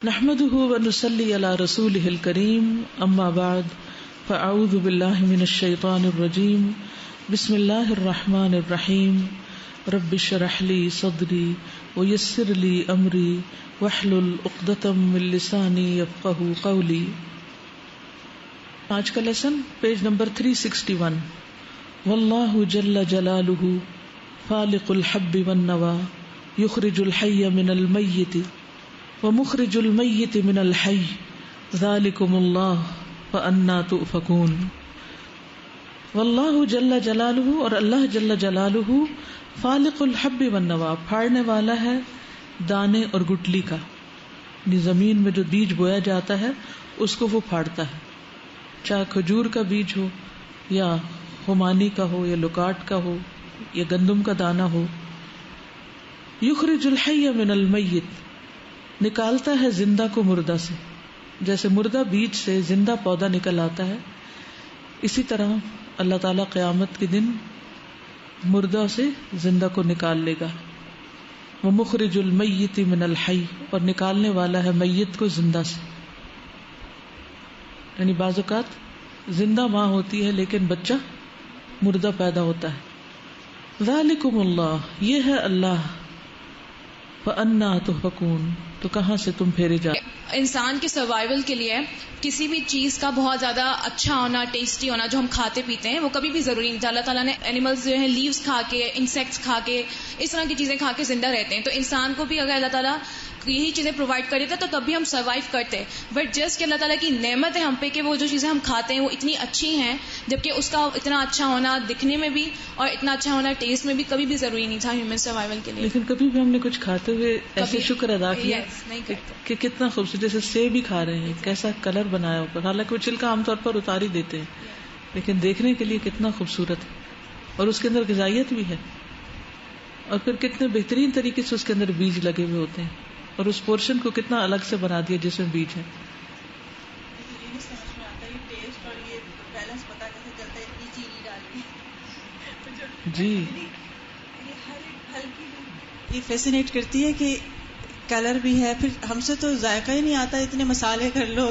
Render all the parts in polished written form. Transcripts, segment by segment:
نحمده ونصلي على رسوله الكريم اما بعد فاعوذ بالله من الشيطان الرجيم بسم الله الرحمن الرحيم رب اشرح لي صدري ويسر لي امري واحلل عقدة من لساني يفقهوا قولي. آج کا لیسن پیج نمبر 361. واللہ جل جلالہ فالق الحب والنوى یخرج الحی من المیت ومخرج المیت من الحی ذالکم اللہ فانا تؤفکون. واللہ جل جلالہ، اور اللہ جل جلالہ، فالق الحب والنوى، پھاڑنے والا ہے دانے اور گٹلی کا، یعنی زمین میں جو بیج بویا جاتا ہے اس کو وہ پھاڑتا ہے، چاہے کھجور کا بیج ہو یا خمانی کا ہو یا لکاٹ کا ہو یا گندم کا دانہ ہو. یخرج الحی من المیت، نکالتا ہے زندہ کو مردہ سے، جیسے مردہ بیج سے زندہ پودا نکل آتا ہے، اسی طرح اللہ تعالیٰ قیامت کے دن مردہ سے زندہ کو نکال لے گا. ومخرج المیت من الحی، اور نکالنے والا ہے میت کو زندہ سے. یعنی بعض اوقات زندہ ماں ہوتی ہے لیکن بچہ مردہ پیدا ہوتا ہے. ذالکم اللہ، یہ ہے اللہ. فانا تؤفکون، تو کہاں سے تم پھیرے جا. انسان کے سروائیول کے لیے کسی بھی چیز کا بہت زیادہ اچھا ہونا، ٹیسٹی ہونا، جو ہم کھاتے پیتے ہیں وہ کبھی بھی ضروری نہیں. اللہ تعالیٰ نے اینیملز جو ہیں لیوز کھا کے، انسیکٹس کھا کے، اس طرح کی چیزیں کھا کے زندہ رہتے ہیں. تو انسان کو بھی اگر اللہ تعالیٰ یہی چیزیں پرووائڈ کر دیتا تو تب بھی ہم سروائیو کرتے. بٹ جسٹ کہ اللہ تعالیٰ کی نعمت ہے ہم پہ کہ وہ جو چیزیں ہم کھاتے ہیں وہ اتنی اچھی ہیں، جبکہ اس کا اتنا اچھا ہونا دکھنے میں بھی اور اتنا اچھا ہونا ٹیسٹ میں بھی کبھی بھی ضروری نہیں تھا ہیومن سروائیول کے لیے. لیکن کبھی بھی ہم نے کچھ کھاتے ہوئے ایسے شکر ادا کیا کہ کتنا خوبصورت، جیسے سیب ہی کھا رہے ہیں، کیسا کلر بنایا اوپر، حالانکہ وہ چھلکا عام طور پر اتار ہی دیتے ہیں، لیکن دیکھنے کے لیے کتنا خوبصورت ہے اور اس کے اندر غذائیت بھی ہے. اور پھر کتنے بہترین طریقے سے اس کے اندر بیج لگے ہوئے ہوتے ہیں اور اس پورشن کو کتنا الگ سے بنا دیا جس میں بیج ہے. جی یہ فیسینیٹ کرتی ہے کہ کلر بھی ہے، پھر ہم سے تو ذائقہ ہی نہیں آتا. اتنے مسالے کر لو،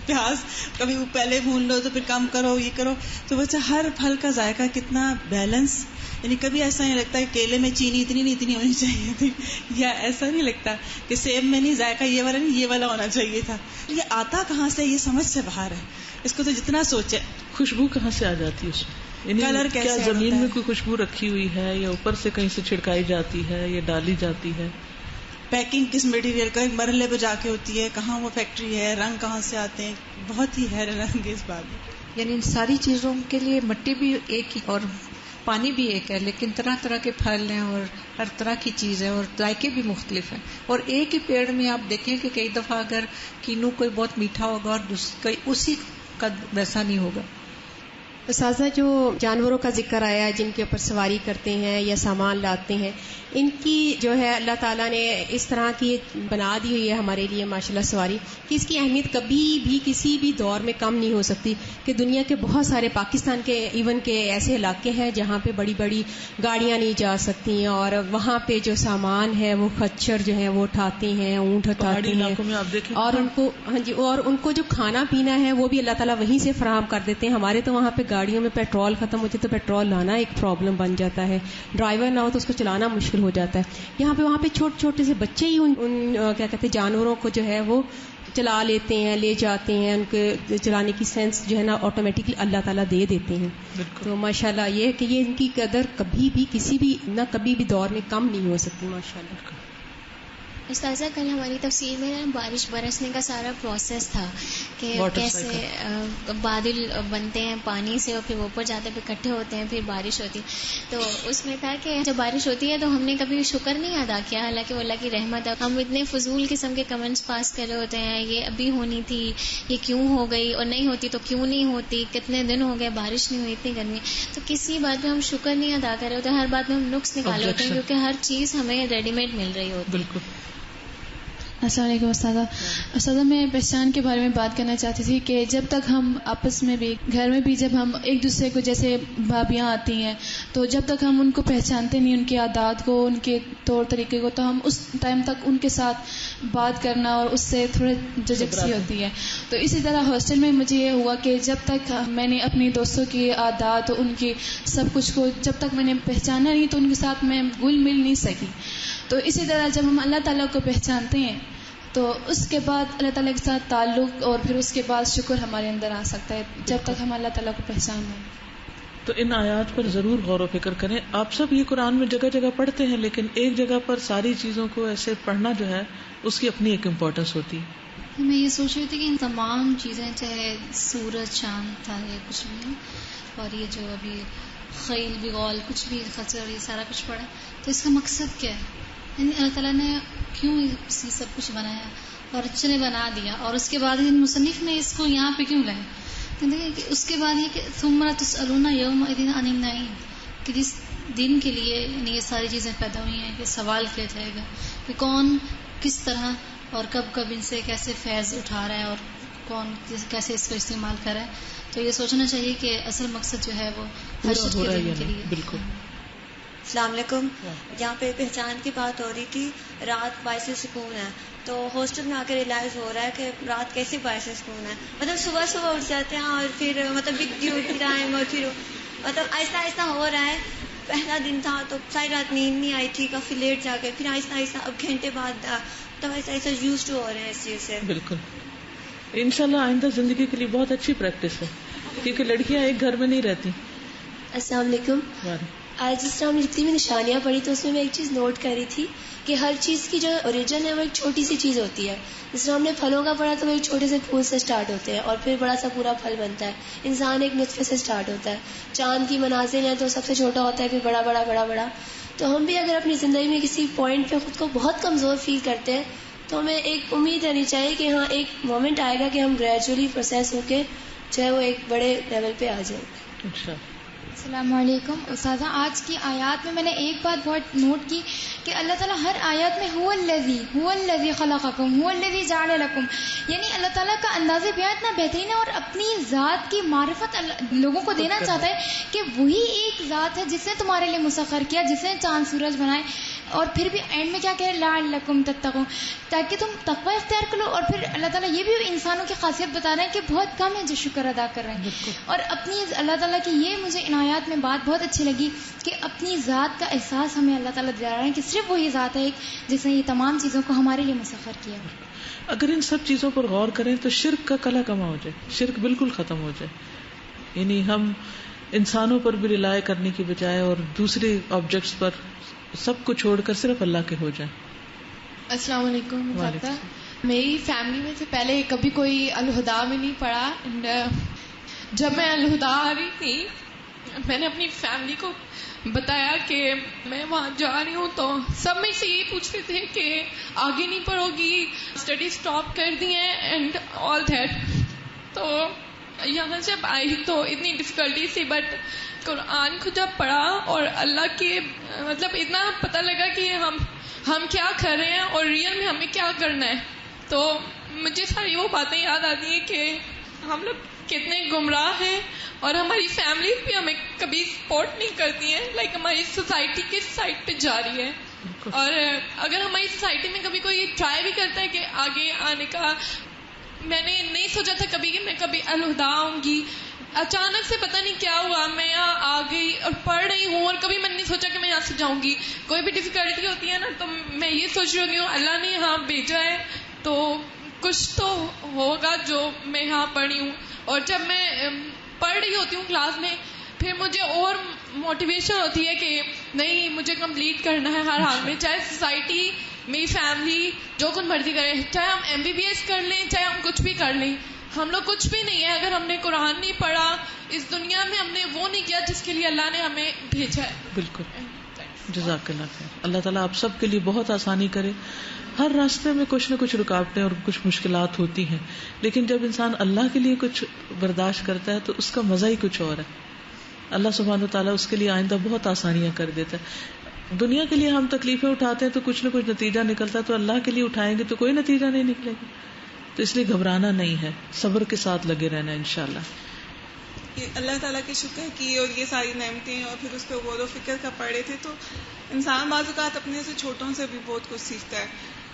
پیاز کبھی پہلے بھون لو تو پھر کم کرو، یہ کرو، تو ویسے ہر پھل کا ذائقہ کتنا بیلنس. یعنی کبھی ایسا نہیں لگتا کہ کیلے میں چینی اتنی ہونی چاہیے تھی، یا ایسا نہیں لگتا کہ سیب میں نہیں ذائقہ یہ والا نہیں، یہ والا ہونا چاہیے تھا. یہ آتا کہاں سے؟ یہ سمجھ سے باہر ہے. اس کو تو جتنا سوچے. خوشبو کہاں سے آ جاتی ہے اس میں؟ یعنی کلر کیسے؟ کیا زمین میں کوئی خوشبو رکھی ہوئی ہے یا اوپر سے کہیں سے چھڑکائی جاتی ہے یا ڈالی جاتی ہے؟ پیکنگ کس مٹیریل کا مرحلے پہ جا کے ہوتی ہے، کہاں وہ فیکٹری ہے، رنگ کہاں سے آتے ہیں، بہت ہی حیرت انگیز بات. یعنی ان ساری چیزوں کے لیے مٹی بھی ایک ہی اور پانی بھی ایک ہے، لیکن طرح طرح کے پھل ہیں اور ہر طرح کی چیز ہے اور ذائقے بھی مختلف ہیں. اور ایک ہی پیڑ میں آپ دیکھیں کہ کئی دفعہ اگر کینو کوئی بہت میٹھا ہوگا اور کوئی اسی کا ویسا نہیں ہوگا. اساتذہ، جو جانوروں کا ذکر آیا ہے جن کے اوپر سواری کرتے ہیں یا سامان لاتے ہیں، ان کی جو ہے اللہ تعالیٰ نے اس طرح کی بنا دی ہوئی ہے ہمارے لیے ماشاءاللہ سواری، کہ اس کی اہمیت کبھی بھی کسی بھی دور میں کم نہیں ہو سکتی. کہ دنیا کے بہت سارے پاکستان کے ایون کے ایسے علاقے ہیں جہاں پہ بڑی بڑی گاڑیاں نہیں جا سکتی ہیں، اور وہاں پہ جو سامان ہے وہ خچر جو ہے وہ اٹھاتے ہیں، اونٹ اٹھاتے ہیں، اور ان کو ہاں جی، اور ان کو جو کھانا پینا ہے وہ بھی اللہ تعالیٰ وہیں سے فراہم کر دیتے ہیں. ہمارے تو وہاں پہ گاڑیوں میں پیٹرول ختم ہوتی تو پیٹرول لانا ایک پرابلم بن جاتا ہے، ڈرائیور نہ ہو تو اس کو چلانا مشکل ہو جاتا ہے. یہاں پہ وہاں پہ چھوٹے چھوٹے سے بچے ہی ان کیا کہتے ہیں جانوروں کو جو ہے وہ چلا لیتے ہیں، لے جاتے ہیں. ان کے چلانے کی سینس جو ہے نا آٹومیٹکلی اللہ تعالیٰ دے دیتے ہیں. تو ماشاءاللہ یہ کہ یہ ان کی قدر کبھی بھی کسی بھی نہ کبھی بھی دور میں کم نہیں ہو سکتی ماشاءاللہ. استاذہ، کل ہماری تفسیر میں بارش برسنے کا سارا پروسیس تھا کہ کیسے بادل بنتے ہیں پانی سے اور پھر اوپر جاتے پھر اکٹھے ہوتے ہیں پھر بارش ہوتی. تو اس میں تھا کہ جب بارش ہوتی ہے تو ہم نے کبھی شکر نہیں ادا کیا، حالانکہ وہ اللہ کی رحمت ہے. ہم اتنے فضول قسم کے کمنٹس پاس کر رہے ہوتے ہیں، یہ ابھی ہونی تھی، یہ کیوں ہو گئی، اور نہیں ہوتی تو کیوں نہیں ہوتی، کتنے دن ہو گئے بارش نہیں ہوئی، اتنی گرمی. تو کسی بات میں ہم شکر نہیں ادا کر رہے ہوتے، ہر بات میں ہم نقص نکالے ہوتے ہیں، کیونکہ ہر چیز ہمیں ریڈی میڈ مل رہی ہوتی ہے. بالکل. السلام علیکم استاذہ. استاذہ میں پہچان کے بارے میں بات کرنا چاہتی تھی کہ جب تک ہم آپس میں بھی گھر میں بھی جب ہم ایک دوسرے کو جیسے بھابیاں آتی ہیں تو جب تک ہم ان کو پہچانتے نہیں، ان کے عادات کو، ان کے طور طریقے کو، تو ہم اس ٹائم تک ان کے ساتھ بات کرنا اور اس سے تھوڑے جھجکسی ہوتی ہے. تو اسی طرح ہاسٹل میں مجھے یہ ہوا کہ جب تک میں نے اپنی دوستوں کی عادات ان کی سب کچھ کو جب تک میں نے پہچانا نہیں تو ان کے ساتھ میں گل مل نہیں سکی. تو اسی طرح جب ہم اللہ تعالیٰ کو پہچانتے ہیں تو اس کے بعد اللہ تعالیٰ کے ساتھ تعلق اور پھر اس کے بعد شکر ہمارے اندر آ سکتا ہے جب تک ہم اللہ تعالیٰ کو پہچان لیں. تو ان آیات پر ضرور غور و فکر کریں. آپ سب یہ قرآن میں جگہ جگہ پڑھتے ہیں، لیکن ایک جگہ پر ساری چیزوں کو ایسے پڑھنا جو ہے اس کی اپنی ایک امپورٹنس ہوتی ہے. میں یہ سوچ رہی تھی کہ ان تمام چیزیں چاہے سورج چاند تھا یا کچھ بھی، اور یہ جو ابھی خیل بغول کچھ بھی خچر یہ سارا کچھ پڑھا، تو اس کا مقصد کیا ہے؟ یعنی اللہ تعالیٰ نے کیوں اسی سب کچھ بنایا اور اچھے نے بنا دیا، اور اس کے بعد مصنف نے اس کو یہاں پہ کیوں لائے؟ کہ اس کے بعد یہ کہ ثم تسألون یومئذ عن النعیم، کہ جس دن کے لیے یعنی یہ ساری چیزیں پیدا ہوئی ہیں کہ سوال کیا جائے گا کہ کون کس طرح اور کب کب ان سے کیسے فیض اٹھا رہا ہے اور کون کیسے اس کو استعمال کر رہا ہے. تو یہ سوچنا چاہیے کہ اصل مقصد جو ہے وہ حشر کے دن کے لیے. بالکل. السلام علیکم. یہاں پہ پہچان کی بات ہو رہی تھی، رات باعث سکون ہے، تو ہاسٹل میں آ کے ریلائز ہو رہا ہے کہ رات کیسے باعث سکون ہے. مطلب صبح صبح اٹھ جاتے ہیں اور پھر مطلب بگ ڈیو ٹائم اور پھر مطلب آہستہ آہستہ ہو رہا ہے. پہلا دن تھا تو ساری رات نیند نہیں آئی تھی، کافی لیٹ جا کے، پھر آہستہ آہستہ اب گھنٹے بعد تب آہستہ آہستہ یوز ٹو ہو رہے ہیں اس چیز سے. بالکل. انشاءاللہ آئندہ زندگی کے لیے بہت اچھی پریکٹس ہے، کیونکہ لڑکیاں ایک گھر میں نہیں رہتی. السلام علیکم. آج جس طرح ہم نے جتنی بھی نشانیاں پڑھی تو اس میں ایک چیز نوٹ کر رہی تھی کہ ہر چیز کی جو اوریجن ہے وہ ایک چھوٹی سی چیز ہوتی ہے. جس طرح ہم نے پھلوں کا پڑھا تو وہ ایک چھوٹے سے پھول سے سٹارٹ ہوتے ہیں اور پھر بڑا سا پورا پھل بنتا ہے. انسان ایک نطفے سے سٹارٹ ہوتا ہے. چاند کی منازل ہیں تو سب سے چھوٹا ہوتا ہے، پھر بڑا بڑا بڑا بڑا. تو ہم بھی اگر اپنی زندگی میں کسی پوائنٹ پہ خود کو بہت کمزور فیل کرتے ہیں تو ہمیں ایک امید رہنی چاہیے کہ ہاں ایک مومنٹ آئے گا کہ ہم گریجولی پروسیس ہو کے چاہے وہ ایک بڑے لیول پہ آ جائیں. اچھا. السلام علیکم. استاذہ آج کی آیات میں نے ایک بات بہت نوٹ کی کہ اللہ تعالیٰ ہر آیات میں هو الذی خلقکم هو الذی جعل لکم، یعنی اللہ تعالیٰ کا انداز بیان اتنا بہترین ہے اور اپنی ذات کی معرفت لوگوں کو دینا چاہتا ہے کہ وہی ایک ذات ہے جس نے تمہارے لیے مسخر کیا، جس نے چاند سورج بنائے، اور پھر بھی اینڈ میں کیا کہہ لعلکم تتقون، تاکہ تم تقوی اختیار کرو. اور پھر اللہ تعالیٰ یہ بھی انسانوں کی خاصیت بتا رہے ہیں کہ بہت کم ہے جو شکر ادا کر رہے ہیں. اور اپنی اللہ تعالیٰ کی یہ مجھے ان آیات میں بات بہت اچھی لگی کہ اپنی ذات کا احساس ہمیں اللہ تعالیٰ دلا رہے ہیں کہ صرف وہی ذات ہے جس نے یہ تمام چیزوں کو ہمارے لیے مسخر کیا. اگر ان سب چیزوں پر غور کریں تو شرک کا کلا کما ہو جائے، شرک بالکل ختم ہو جائے. یعنی ہم انسانوں پر بھی ریلائے کرنے کی بجائے اور دوسرے آبجیکٹس پر سب کو چھوڑ کر صرف اللہ کے ہو جائیں. السلام علیکم. میری فیملی میں سے پہلے کبھی کوئی الہدا میں نہیں پڑھا. جب میں الہدا آ رہی تھی میں نے اپنی فیملی کو بتایا کہ میں وہاں جا رہی ہوں تو سب میں سے یہ پوچھ رہے تھے کہ آگے نہیں پڑھو گی، اسٹڈی اسٹاپ کر دی ہیں اینڈ آل دیٹ. تو یہاں جب آئی تو اتنی ڈفیکلٹی تھی، بٹ قرآن کو جب پڑھا اور اللہ کے مطلب اتنا پتہ لگا کہ ہم کیا کر رہے ہیں اور ریئل میں ہمیں کیا کرنا ہے، تو مجھے ساری وہ باتیں یاد آتی ہیں کہ ہم لوگ کتنے گمراہ ہیں اور ہماری فیملیز بھی ہمیں کبھی سپورٹ نہیں کرتی ہیں. لائک ہماری سوسائٹی کس سائڈ پہ جا رہی ہے، اور اگر ہماری سوسائٹی میں کبھی کوئی ٹرائی بھی کرتا ہے کہ آگے آنے کا، میں نے نہیں سوچا تھا کبھی کہ میں کبھی الہدا آؤں گی. اچانک سے پتہ نہیں کیا ہوا میں یہاں آ گئی اور پڑھ رہی ہوں، اور کبھی میں نے نہیں سوچا کہ میں یہاں سے جاؤں گی. کوئی بھی ڈیفیکلٹی ہوتی ہے نا تو میں یہ سوچ رہی ہوتی ہوں اللہ نے یہاں بھیجا ہے تو کچھ تو ہوگا جو میں یہاں پڑھی ہوں. اور جب میں پڑھ رہی ہوتی ہوں کلاس میں پھر مجھے اور موٹیویشن ہوتی ہے کہ نہیں مجھے کمپلیٹ کرنا ہے ہر حال میں، چاہے سوسائٹی میری فیملی جو کچھ مرضی کرے، چاہے ہم MBBS کر لیں چاہے ہم کچھ بھی کر لیں. ہم لوگ کچھ بھی نہیں ہے اگر ہم نے قرآن نہیں پڑھا، اس دنیا میں ہم نے وہ نہیں کیا جس کے لیے اللہ نے ہمیں بھیجا ہے. بالکل. جزاک اللہ خیر. اللہ تعالیٰ آپ سب کے لیے بہت آسانی کرے. ہر راستے میں کچھ نہ کچھ رکاوٹیں اور کچھ مشکلات ہوتی ہیں، لیکن جب انسان اللہ کے لیے کچھ برداشت کرتا ہے تو اس کا مزہ ہی کچھ اور ہے. اللہ سبحانہ و تعالیٰ اس کے لیے آئندہ بہت آسانیاں کر دیتا ہے. دنیا کے لیے ہم تکلیفیں اٹھاتے ہیں تو کچھ نہ کچھ نتیجہ نکلتا ہے، تو اللہ کے لیے اٹھائیں گے تو کوئی نتیجہ نہیں نکلے گا. تو اس لیے گھبرانا نہیں ہے، صبر کے ساتھ لگے رہنا ہے انشاءاللہ. اللہ تعالیٰ کے شکر کی اور یہ ساری نعمتیں اور پھر اس پہ غور و فکر کا پڑے تھے، تو انسان بعض اوقات اپنے سے چھوٹوں سے بھی بہت کچھ سیکھتا ہے.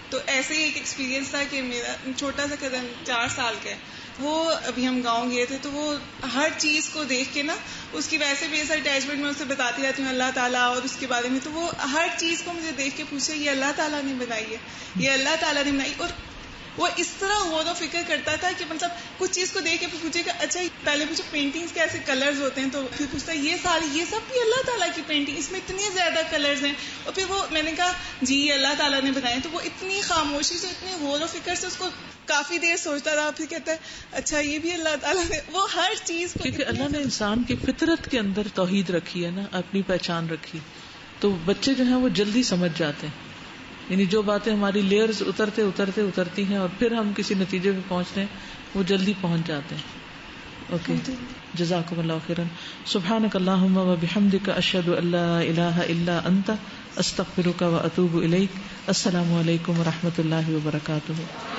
تو ایسے ہی ایک ایکسپیرینس تھا کہ میرا چھوٹا سا کزن 4 سال کا ہے، وہ ابھی ہم گاؤں گئے تھے، تو وہ ہر چیز کو دیکھ کے نا اس کی ویسے بھی ایسا اٹیچمنٹ میں اسے بتاتی رہتی ہوں اللہ تعالیٰ اور اس کے بارے میں، تو وہ ہر چیز کو مجھے دیکھ کے پوچھے یہ اللہ تعالیٰ نے بنائی ہے، یہ اللہ تعالیٰ نے بنائی. اور وہ اس طرح غور و فکر کرتا تھا کہ مطلب کچھ چیز کو دیکھ کے پھر پوچھے گا اچھا پہلے پوچھے پینٹنگز کے ایسے کلرز ہوتے ہیں، تو پھر پوچھتا ہے یہ سب بھی اللہ تعالیٰ کی پینٹنگ، اس میں اتنے زیادہ کلرز ہیں. اور پھر وہ میں نے کہا جی یہ اللہ تعالیٰ نے بنائے. تو وہ اتنی خاموشی سے اتنی غور و فکر سے اس کو کافی دیر سوچتا رہا، پھر کہتا ہے اچھا یہ بھی اللہ تعالیٰ نے. وہ ہر چیز کو، کیونکہ اللہ نے انسان کی فطرت کے اندر توحید رکھی ہے نا، اپنی پہچان رکھی، تو بچے جو ہیں وہ جلدی سمجھ جاتے ہیں. یعنی جو باتیں ہماری لیئرز اترتی ہیں اور پھر ہم کسی نتیجے پہ پہنچتے ہیں، وہ جلدی پہنچ جاتے ہیں. اوکے، جزاکم اللہ خیرا. سبحانک اللہم و بحمدک، اشہد ان لا الہ الا انت، استغفرک و اتوب الیک. السلام علیکم و رحمۃ اللہ وبرکاتہ.